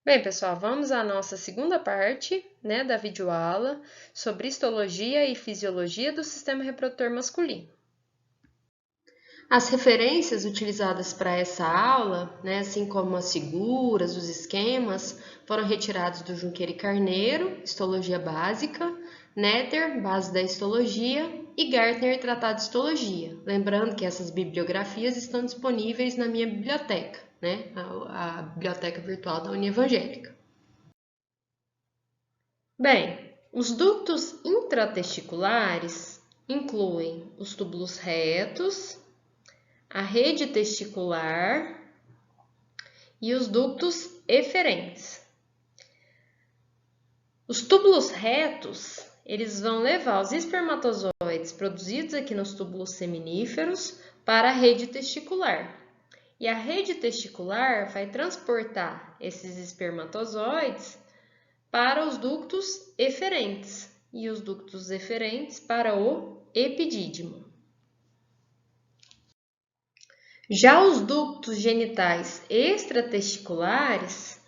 Bem, pessoal, vamos à nossa segunda parte, da videoaula sobre histologia e fisiologia do sistema reprodutor masculino. As referências utilizadas para essa aula, assim como as figuras, os esquemas, foram retirados do Junqueira e Carneiro, Histologia Básica, Netter, Base da Histologia e Gartner, Tratado de Histologia. Lembrando que essas bibliografias estão disponíveis na minha biblioteca, a biblioteca virtual da União Evangélica. Bem, os ductos intratesticulares incluem os túbulos retos, a rede testicular e os ductos eferentes. Os túbulos retos, eles vão levar os espermatozoides produzidos aqui nos túbulos seminíferos para a rede testicular. E a rede testicular vai transportar esses espermatozoides para os ductos eferentes e os ductos eferentes para o epidídimo. Já os ductos genitais extratesticulares,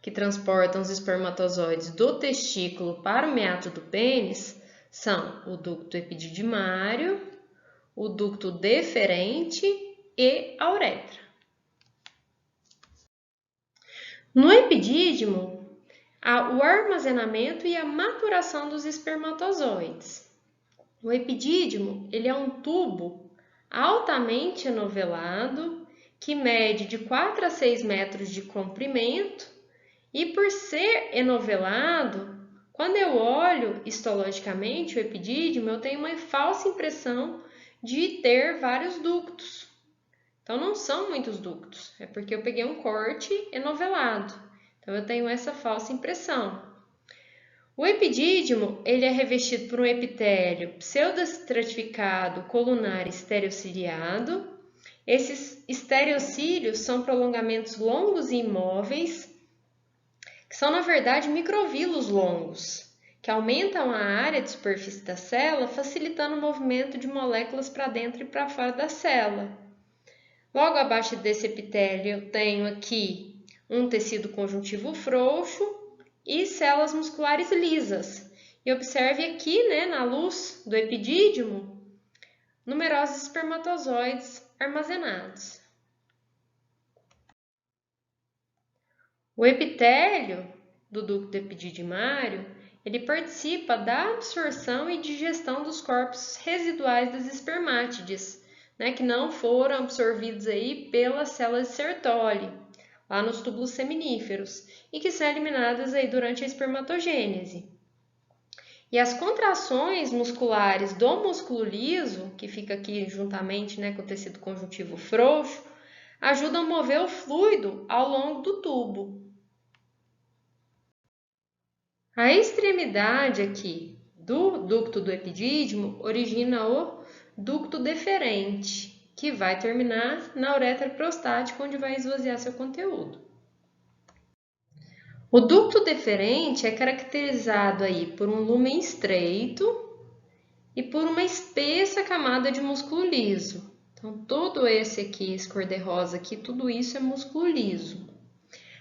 que transportam os espermatozoides do testículo para o meato do pênis, são o ducto epididimário, o ducto deferente e a uretra. No epidídimo, o armazenamento e a maturação dos espermatozoides. O epidídimo, ele é um tubo altamente enovelado que mede de 4 a 6 metros de comprimento e por ser enovelado, quando eu olho histologicamente o epidídimo, eu tenho uma falsa impressão de ter vários ductos. Então, não são muitos ductos, é porque eu peguei um corte enovelado. Então, eu tenho essa falsa impressão. O epidídimo, ele é revestido por um epitélio pseudoestratificado colunar estereociliado. Esses estereocílios são prolongamentos longos e imóveis, que são, na verdade, microvílulos longos, que aumentam a área de superfície da célula, facilitando o movimento de moléculas para dentro e para fora da célula. Logo abaixo desse epitélio, eu tenho aqui um tecido conjuntivo frouxo e células musculares lisas. E observe aqui, na luz do epidídimo, numerosos espermatozoides armazenados. O epitélio do ducto epididimário, ele participa da absorção e digestão dos corpos residuais das espermátides, que não foram absorvidos aí pelas células de Sertoli, lá nos túbulos seminíferos, e que são eliminadas aí durante a espermatogênese. E as contrações musculares do músculo liso, que fica aqui juntamente com o tecido conjuntivo frouxo, ajudam a mover o fluido ao longo do tubo. A extremidade aqui do ducto do epidídimo origina o ducto deferente, que vai terminar na uretra prostática, onde vai esvaziar seu conteúdo. O ducto deferente é caracterizado aí por um lúmen estreito e por uma espessa camada de músculo liso. Então, todo esse aqui, esse cor-de-rosa aqui, tudo isso é músculo liso.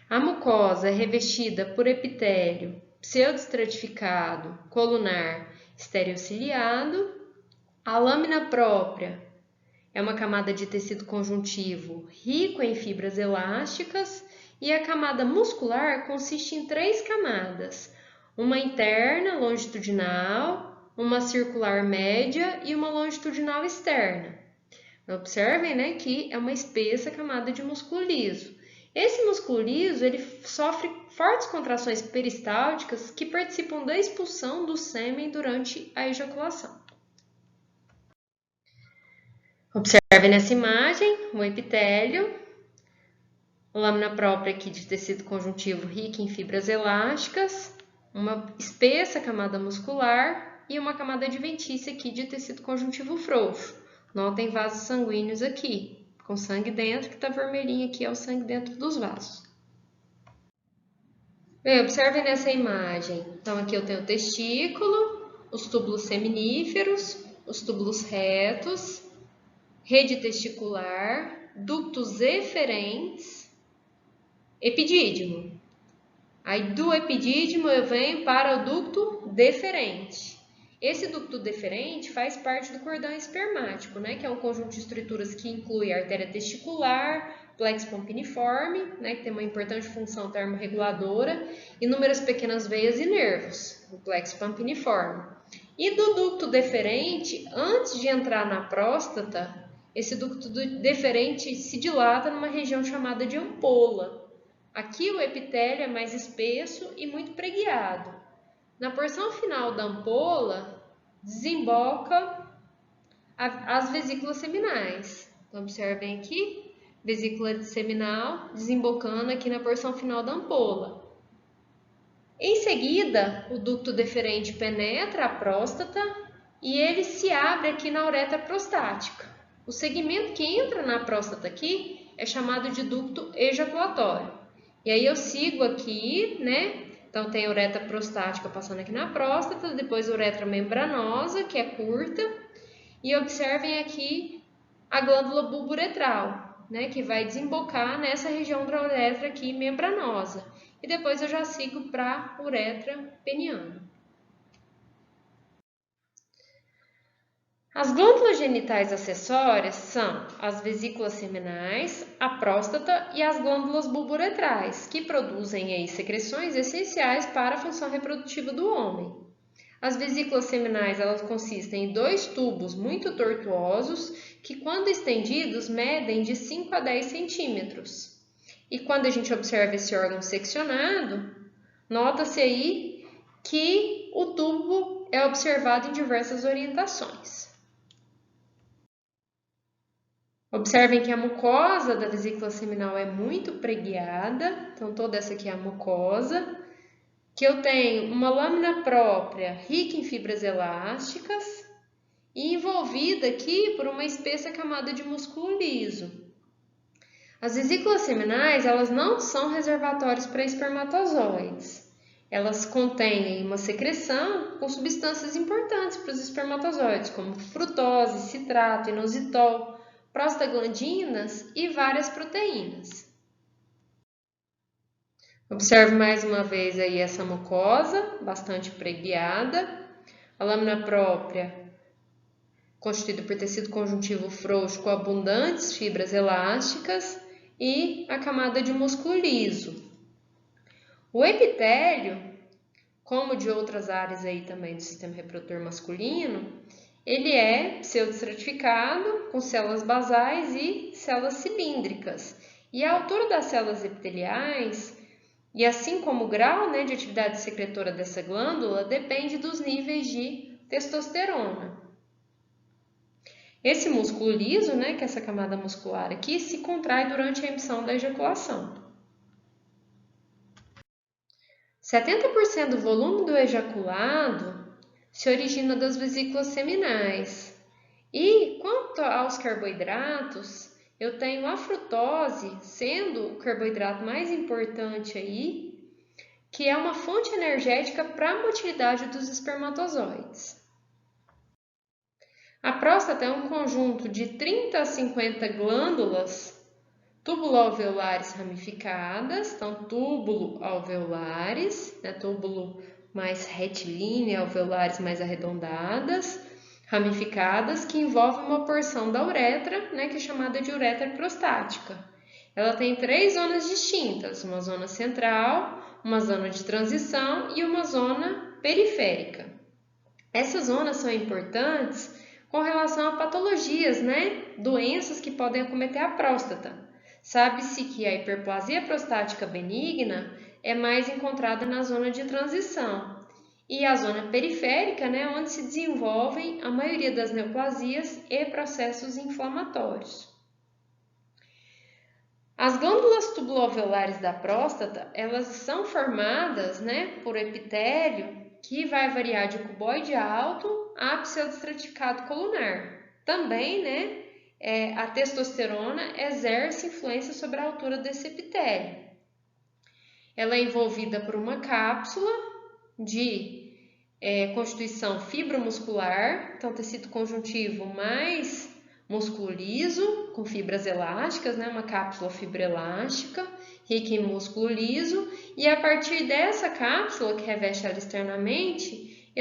A mucosa é revestida por epitélio pseudoestratificado colunar estereociliado. A lâmina própria é uma camada de tecido conjuntivo rico em fibras elásticas e a camada muscular consiste em 3 camadas, uma interna longitudinal, uma circular média e uma longitudinal externa. Observem, que é uma espessa camada de músculo liso. Esse músculo liso ele sofre fortes contrações peristálticas que participam da expulsão do sêmen durante a ejaculação. Observe nessa imagem o epitélio, lâmina própria aqui de tecido conjuntivo rica em fibras elásticas, uma espessa camada muscular e uma camada adventícia aqui de tecido conjuntivo frouxo. Notem vasos sanguíneos aqui, com sangue dentro, que está vermelhinho aqui, é o sangue dentro dos vasos. Bem, observem nessa imagem. Então, aqui eu tenho o testículo, os túbulos seminíferos, os túbulos retos, rede testicular, ductos eferentes, epidídimo. Aí do epidídimo eu venho para o ducto deferente. Esse ducto deferente faz parte do cordão espermático, né, que é um conjunto de estruturas que inclui a artéria testicular, plexo pompiniforme, né, que tem uma importante função termorreguladora, inúmeras pequenas veias e nervos, o plexo pompiniforme. E do ducto deferente, antes de entrar na próstata, esse ducto deferente se dilata numa região chamada de ampola. Aqui o epitélio é mais espesso e muito preguiado. Na porção final da ampola, desemboca as vesículas seminais. Então, observem aqui, vesícula seminal desembocando aqui na porção final da ampola. Em seguida, o ducto deferente penetra a próstata e ele se abre aqui na uretra prostática. O segmento que entra na próstata aqui é chamado de ducto ejaculatório. E aí eu sigo aqui, né? Então tem a uretra prostática passando aqui na próstata, depois a uretra membranosa, que é curta, e observem aqui a glândula bulburetral, né, que vai desembocar nessa região da uretra aqui membranosa. E depois eu já sigo para a uretra peniana. As glândulas genitais acessórias são as vesículas seminais, a próstata e as glândulas bulburetrais, que produzem aí secreções essenciais para a função reprodutiva do homem. As vesículas seminais elas consistem em dois tubos muito tortuosos que, quando estendidos, medem de 5 a 10 centímetros. E quando a gente observa esse órgão seccionado, nota-se aí que o tubo é observado em diversas orientações. Observem que a mucosa da vesícula seminal é muito preguiada, então toda essa aqui é a mucosa, que eu tenho uma lâmina própria rica em fibras elásticas e envolvida aqui por uma espessa camada de músculo liso. As vesículas seminais, elas não são reservatórios para espermatozoides. Elas contêm uma secreção com substâncias importantes para os espermatozoides, como frutose, citrato, inositol, prostaglandinas e várias proteínas. Observe mais uma vez aí essa mucosa, bastante preguiada, a lâmina própria, constituída por tecido conjuntivo frouxo com abundantes fibras elásticas e a camada de músculo liso. O epitélio, como de outras áreas aí também do sistema reprodutor masculino, ele é pseudoestratificado com células basais e células cilíndricas. E a altura das células epiteliais, e assim como o grau, né, de atividade secretora dessa glândula, depende dos níveis de testosterona. Esse músculo liso, né, que é essa camada muscular aqui, se contrai durante a emissão da ejaculação. 70% do volume do ejaculado se origina das vesículas seminais. E quanto aos carboidratos, eu tenho a frutose sendo o carboidrato mais importante aí, que é uma fonte energética para a motilidade dos espermatozoides. A próstata é um conjunto de 30 a 50 glândulas túbulo-alveolares ramificadas, então túbulo-alveolares, né, túbulo mais retilíneo, alveolares mais arredondadas, ramificadas, que envolvem uma porção da uretra, né, que é chamada de uretra prostática. Ela tem 3 zonas distintas, uma zona central, uma zona de transição e uma zona periférica. Essas zonas são importantes com relação a patologias, né, doenças que podem acometer a próstata. Sabe-se que a hiperplasia prostática benigna é mais encontrada na zona de transição e a zona periférica, né, onde se desenvolvem a maioria das neoplasias e processos inflamatórios. As glândulas tubuloalveolares da próstata, elas são formadas, né, por epitélio que vai variar de cuboide alto a pseudoestratificado colunar. Também, né, a testosterona exerce influência sobre a altura desse epitélio. Ela é envolvida por uma cápsula de constituição fibromuscular, então tecido conjuntivo mais músculo liso, com fibras elásticas, né? Uma cápsula fibroelástica, rica em músculo liso, e a partir dessa cápsula que reveste ela externamente,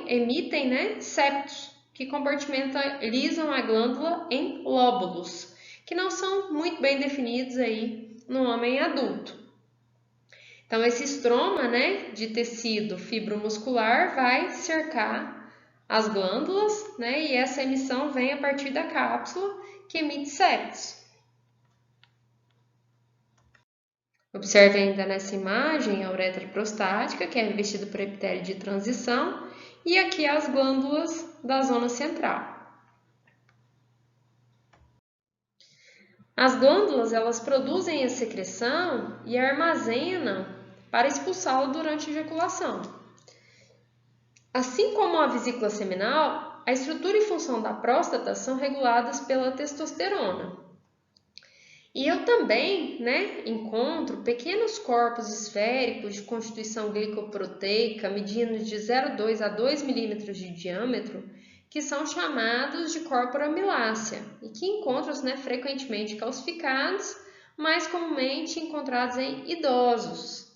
emitem, né, septos, que compartimentalizam a glândula em lóbulos, que não são muito bem definidos aí no homem adulto. Então, esse estroma, né, de tecido fibromuscular vai cercar as glândulas, né, e essa emissão vem a partir da cápsula que emite septos. Observe ainda nessa imagem a uretra prostática, que é revestida por epitélio de transição, e aqui as glândulas da zona central. As glândulas, elas produzem a secreção e armazenam para expulsá-la durante a ejaculação. Assim como a vesícula seminal, a estrutura e função da próstata são reguladas pela testosterona. E eu também, né, encontro pequenos corpos esféricos de constituição glicoproteica medindo de 0,2 a 2 milímetros de diâmetro, que são chamados de corpora amilácea e que encontram-se, né, frequentemente calcificados, mais comumente encontrados em idosos.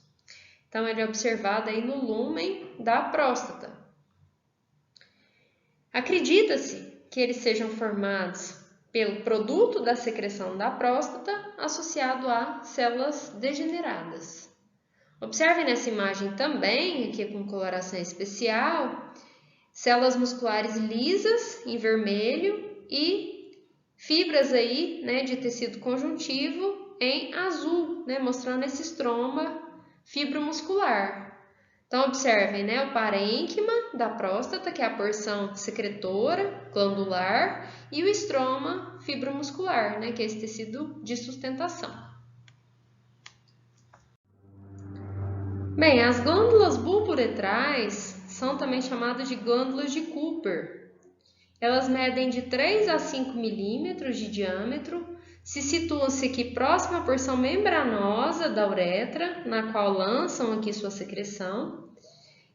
Então, ele é observado aí no lúmen da próstata. Acredita-se que eles sejam formados pelo produto da secreção da próstata associado a células degeneradas. Observe nessa imagem também, aqui com coloração especial, células musculares lisas em vermelho e fibras aí, né, de tecido conjuntivo em azul, né, mostrando esse estroma fibromuscular. Então, observem, né, o parênquima da próstata, que é a porção secretora, glandular, e o estroma fibromuscular, né, que é esse tecido de sustentação. Bem, as glândulas bulbouretrais são também chamadas de glândulas de Cooper. Elas medem de 3 a 5 milímetros de diâmetro, se situam-se aqui próxima à porção membranosa da uretra, na qual lançam aqui sua secreção.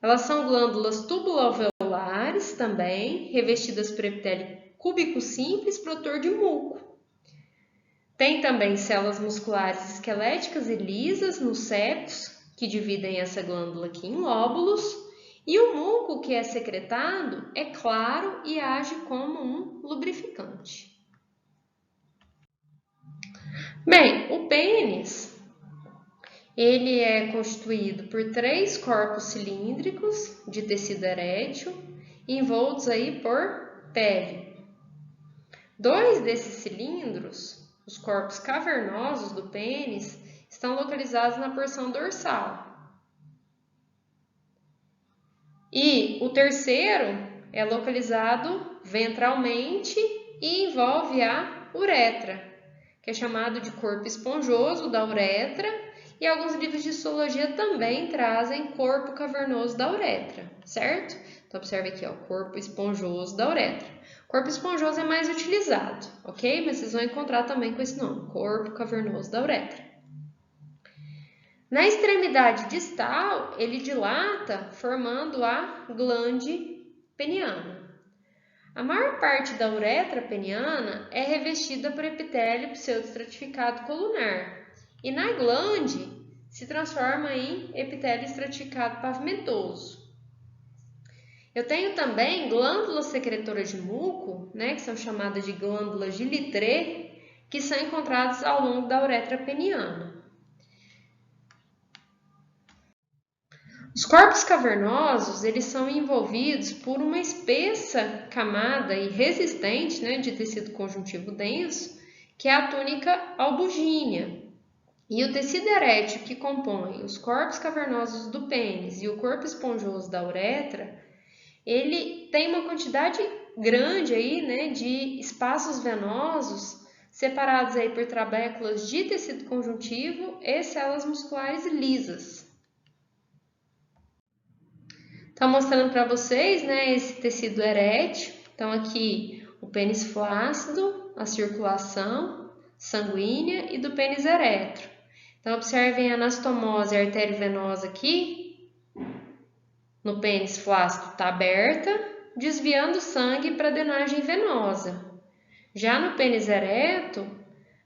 Elas são glândulas tubuloalveolares também, revestidas por epitélio cúbico simples, produtor de muco. Tem também células musculares esqueléticas e lisas nos septos, que dividem essa glândula aqui em lóbulos, e o muco que é secretado é claro e age como um lubrificante. Bem, o pênis, ele é constituído por 3 corpos cilíndricos de tecido erétil, envoltos aí por pele. 2 desses cilindros, os corpos cavernosos do pênis, estão localizados na porção dorsal. E o terceiro é localizado ventralmente e envolve a uretra, que é chamado de corpo esponjoso da uretra, e alguns livros de histologia também trazem corpo cavernoso da uretra, certo? Então, observe aqui, ó, corpo esponjoso da uretra. Corpo esponjoso é mais utilizado, ok? Mas vocês vão encontrar também com esse nome, corpo cavernoso da uretra. Na extremidade distal, ele dilata, formando a glande peniana. A maior parte da uretra peniana é revestida por epitélio pseudoestratificado colunar e na glande se transforma em epitélio estratificado pavimentoso. Eu tenho também glândulas secretoras de muco, né, que são chamadas de glândulas de Littré, que são encontradas ao longo da uretra peniana. Os corpos cavernosos, eles são envolvidos por uma espessa camada e resistente, né, de tecido conjuntivo denso, que é a túnica albugínea. E o tecido erétil que compõe os corpos cavernosos do pênis e o corpo esponjoso da uretra, ele tem uma quantidade grande aí, né, de espaços venosos separados aí por trabéculas de tecido conjuntivo e células musculares lisas. Então, mostrando para vocês, né, esse tecido erétil. Então, aqui o pênis flácido, a circulação sanguínea e do pênis erétero. Então, observem a anastomose arteriovenosa aqui. No pênis flácido está aberta, desviando sangue para a drenagem venosa. Já no pênis ereto,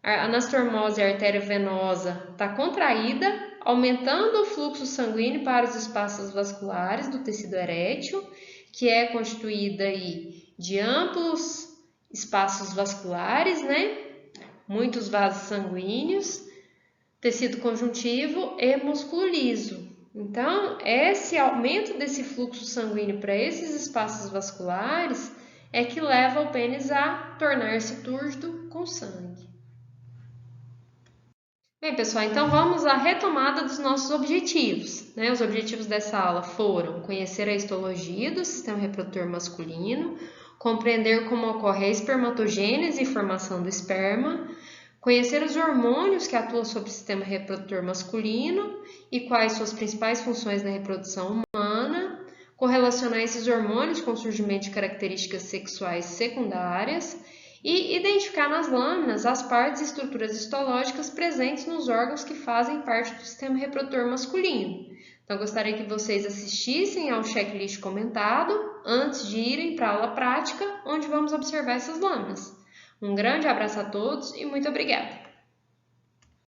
a anastomose arteriovenosa está contraída, aumentando o fluxo sanguíneo para os espaços vasculares do tecido erétil, que é constituída aí de amplos espaços vasculares, né? Muitos vasos sanguíneos, tecido conjuntivo e músculo liso. Então, esse aumento desse fluxo sanguíneo para esses espaços vasculares é que leva o pênis a tornar-se túrgido com sangue. Bem, pessoal, então vamos à retomada dos nossos objetivos, né? Os objetivos dessa aula foram conhecer a histologia do sistema reprodutor masculino, compreender como ocorre a espermatogênese e formação do esperma, conhecer os hormônios que atuam sobre o sistema reprodutor masculino e quais suas principais funções na reprodução humana, correlacionar esses hormônios com o surgimento de características sexuais secundárias e identificar nas lâminas as partes e estruturas histológicas presentes nos órgãos que fazem parte do sistema reprodutor masculino. Então, gostaria que vocês assistissem ao checklist comentado antes de irem para a aula prática, onde vamos observar essas lâminas. Um grande abraço a todos e muito obrigada!